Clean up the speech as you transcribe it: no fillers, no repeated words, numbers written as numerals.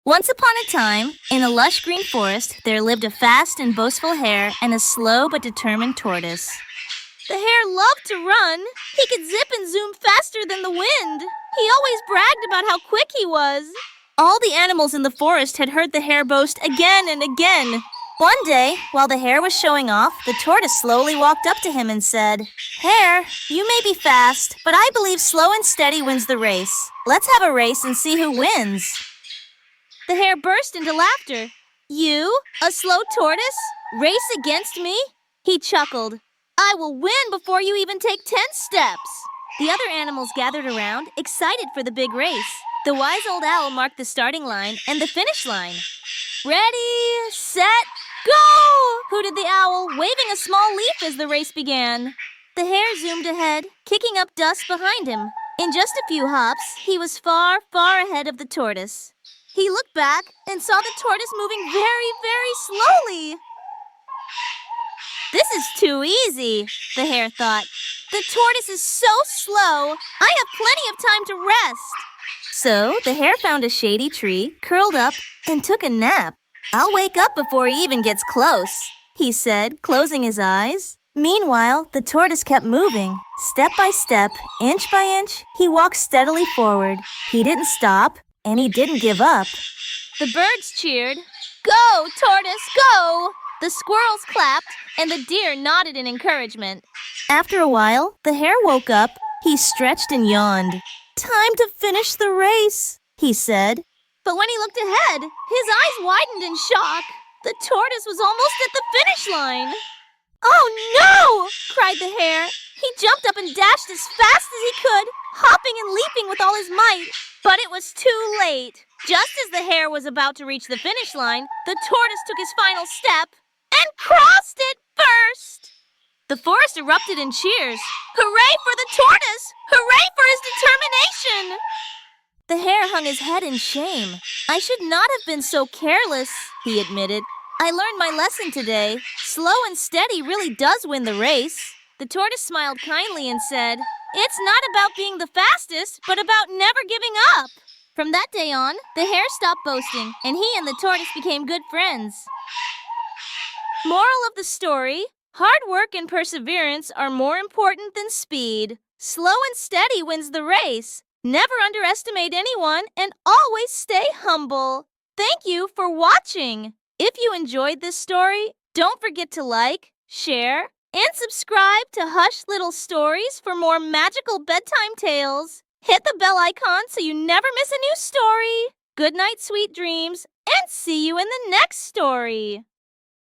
Once upon a time, in a lush green forest, there lived a fast and boastful hare and a slow but determined tortoise. The hare loved to run. He could zip and zoom faster than the wind. He always bragged about how quick he was. All the animals in the forest had heard the hare boast again and again. One day, while the hare was showing off, the tortoise slowly walked up to him and said, "Hare, you may be fast, but I believe slow and steady wins the race. Let's have a race and see who wins." The hare burst into laughter. "You, a slow tortoise, race against me?" He chuckled. "I will win before you even take 10 steps." The other animals gathered around, excited for the big race. The wise old owl marked the starting line and the finish line. "Ready, set, go!" hooted the owl, waving a small leaf as the race began. The hare zoomed ahead, kicking up dust behind him. In just a few hops, he was far, far ahead of the tortoise. He looked back and saw the tortoise moving very, very slowly. "This is too easy," the hare thought. "The tortoise is so slow. I have plenty of time to rest." So the hare found a shady tree, curled up, and took a nap. "I'll wake up before he even gets close," he said, closing his eyes. Meanwhile, the tortoise kept moving. Step by step, inch by inch, he walked steadily forward. He didn't stop, and he didn't give up. The birds cheered. "Go, tortoise, go!" The squirrels clapped, and the deer nodded in encouragement. After a while, the hare woke up. He stretched and yawned. "Time to finish the race," he said. But when he looked ahead, his eyes widened in shock. The tortoise was almost at the finish line. "Oh, no!" cried the hare. He jumped up and dashed as fast as he could, hopping and leaping with all his might. But it was too late. Just as the hare was about to reach the finish line, the tortoise took his final step and crossed it first. The forest erupted in cheers. "Hooray for the tortoise! Hooray for his determination!" The hare hung his head in shame. "I should not have been so careless," he admitted. "I learned my lesson today. Slow and steady really does win the race." The tortoise smiled kindly and said, "It's not about being the fastest, but about never giving up." From that day on, the hare stopped boasting, and he and the tortoise became good friends. Moral of the story: hard work and perseverance are more important than speed. Slow and steady wins the race. Never underestimate anyone and always stay humble. Thank you for watching. If you enjoyed this story, don't forget to like, share, and subscribe to Hush Little Stories for more magical bedtime tales. Hit the bell icon so you never miss a new story. Good night, sweet dreams, and see you in the next story.